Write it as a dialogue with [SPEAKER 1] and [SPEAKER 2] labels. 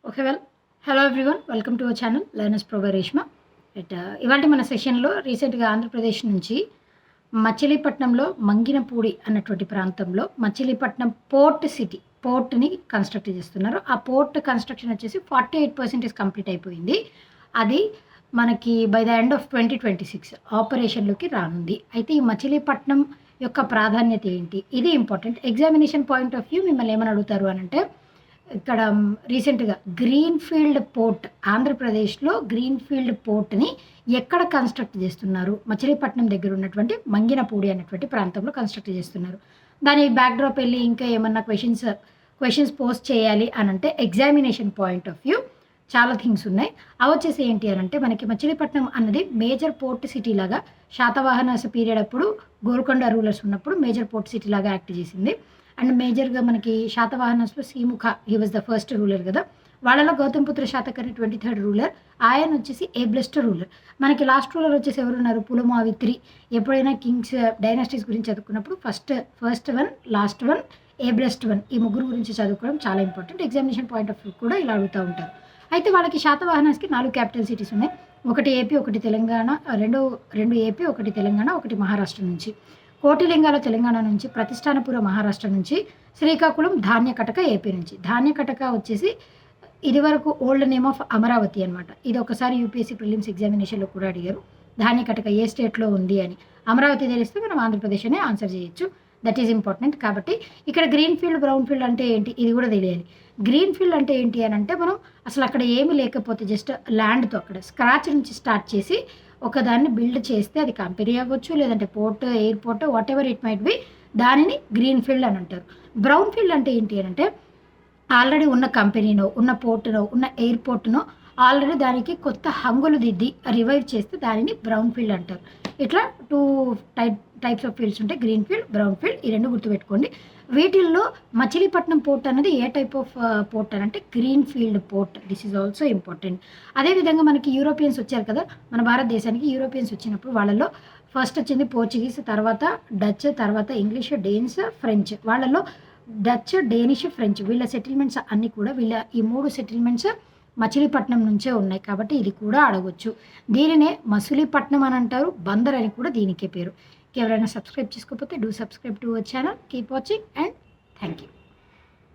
[SPEAKER 1] Okay. Hello everyone. Welcome to our channel learners pro by Reshma. ఇవాల్టి మన సెషన్‌లో రీసెంట్‌గా ఆంధ్రప్రదేశ్ నుంచి మచిలీపట్నంలో మంగినపూడి అన్నటువంటి ప్రాంతంలో మచిలీపట్నం పోర్ట్‌ని కన్‌స్ట్రక్ట్ చేస్తున్నారు. ఆ పోర్ట్ కన్‌స్ట్రక్షన్ వచ్చేసి 48% కంప్లీట్ అయిపోయింది. అది మనకి బై ద ఎండ్ ఆఫ్ 2026 ఆపరేషన్‌లోకి రానుంది. అయితే ఈ మచిలీపట్నం యొక్క ప్రాధాన్యత ఏంటి? ఇది important. Examination point of view మిమ్మల్ని ఏమని అడుగుతారు అనంటే, ఇక్కడ రీసెంట్‌గా గ్రీన్‌ఫీల్డ్ పోర్ట్ ఆంధ్రప్రదేశ్‌లో గ్రీన్‌ఫీల్డ్ పోర్ట్‌ని ఎక్కడ కన్‌స్ట్రక్ట్ చేస్తున్నారు? మచిలీపట్నం దగ్గర ఉన్నటువంటి మంగినపూడి అనేటువంటి ప్రాంతంలో కన్‌స్ట్రక్ట్ చేస్తున్నారు. దాని బ్యాక్‌డ్రాప్ ఎళ్లి ఇంకా ఏమన్నా క్వెషన్స్ పోస్ట్ చేయాలి అనంటే ఎగ్జామినేషన్ పాయింట్ ఆఫ్ వ్యూ చాలా థింగ్స్ ఉన్నాయి. అవొచ్చేసి ఏంటి అనంటే మనకి మచిలీపట్నం అన్నది మేజర్ పోర్ట్ సిటీ లాగా శాతవాహనాస్ పీరియడ్ అప్పుడు గోల్కొండ రూలర్స్ ఉన్నప్పుడు మేజర్ పోర్ట్ సిటీ లాగా యాక్ట్ చేసింది. అండ్ మేజర్‌గా మనకి శాతవాహనస్‌లో Srimukha he was the first ruler గదా! వాళ్ళలో గౌతమిపుత్ర శాతకర్ణి 23rd రూలర్. ఆయనొచ్చేసి ఏబెస్ట్ రూలర్. మనకి లాస్ట్ రూలర్ వచ్చేసి ఎవరున్నారు? పులమావి III. ఎప్పుడైనా కింగ్స్ డైనాస్టీస్ గురించి చదువుకున్నప్పుడు first one, last one, a best one ఈ ముగ్గురు గురించి చదువుకోవడం చాలా important. Examination point of view కూడా ఇలా అడుగుతా ఉంటారు. అయితే వాళ్ళకి శాతవాహనాస్‌కి 4 క్యాపిటల్ సిటీస్ ఉన్నాయి. ఒకటి ఏపీ, ఒకటి తెలంగాణ, రెండు ఏపీ, ఒకటి తెలంగాణ, ఒకటి మహారాష్ట్ర నుంచి. కోటిలింగాల తెలంగాణ నుంచి, ప్రతిష్టానపురం మహారాష్ట్ర నుంచి, శ్రీకాకుళం ధాన్యకటక ఏపీ నుంచి. ధాన్యకటక వచ్చేసి ఇదివరకు ఓల్డ్ నేమ్ ఆఫ్ అమరావతి అనమాట. ఇది ఒకసారి యూపీఎస్సీ ప్రిలిమ్స్ ఎగ్జామినేషన్‌లో కూడా అడిగారు. ధాన్యకటక ఏ స్టేట్‌లో ఉంది అని. అమరావతి తెలిస్తే మనం ఆంధ్రప్రదేశ్ అనే ఆన్సర్ చేయొచ్చు. That is important. కాబట్టి ఇక్కడ గ్రీన్‌ఫీల్డ్, బ్రౌన్‌ఫీల్డ్ అంటే ఏంటి? ఇది కూడా తెలియాలి. గ్రీన్‌ఫీల్డ్ అంటే ఏంటి అనంటే మనం అసలు అక్కడ ఏమీ లేకపోతే జస్ట్ ల్యాండ్‌తో అక్కడ స్క్రాచ్ నుంచి స్టార్ట్ చేసి ఒకదాన్ని బిల్డ్ చేస్తే అది కంపెనీ అవ్వచ్చు, లేదంటే port, airport whatever it might be, దానిని గ్రీన్‌ఫీల్డ్ అని అంటారు. బ్రౌన్‌ఫీల్డ్ అంటే ఏంటి అనంటే ఆల్రెడీ ఉన్న కంపెనీనో, ఉన్న పోర్ట్‌నో, ఉన్న ఎయిర్‌పోర్ట్‌నో ఆల్రెడీ దానికి కొత్త హంగులు దిద్ది రివైవ్ చేస్తే దానిని బ్రౌన్‌ఫీల్డ్ అంటారు. ఇట్లా 2 టైప్స్ ఆఫ్ ఫీల్డ్స్ ఉంటాయి. గ్రీన్‌ఫీల్డ్, బ్రౌన్‌ఫీల్డ్ ఈ 2 గుర్తుపెట్టుకోండి. వీటిల్లో మచిలీపట్నం పోర్ట్ అనేది ఏ టైప్ ఆఫ్ పోర్ట్ అనంటే greenfield port. This is also important. అదేవిధంగా మనకి యూరోపియన్స్ వచ్చారు కదా! మన భారతదేశానికి యూరోపియన్స్ వచ్చినప్పుడు వాళ్ళలో ఫస్ట్ వచ్చింది పోర్చుగీస్, తర్వాత డచ్, తర్వాత ఇంగ్లీష్, డేన్స్, ఫ్రెంచ్. వాళ్ళలో డచ్, డేనిష్, ఫ్రెంచ్ వీళ్ళ సెటిల్మెంట్స్ అన్నీ కూడా ఈ 3 సెటిల్మెంట్స్ మచిలీపట్నం నుంచే ఉన్నాయి. కాబట్టి ఇది కూడా అడగొచ్చు. దీనినే మసులీపట్నం అని అంటారు. బందర్ అని కూడా దీనికే పేరు. ఎవరైనా సబ్స్క్రైబ్ చేసుకోకపోతే do subscribe to our channel. Keep watching and thank you.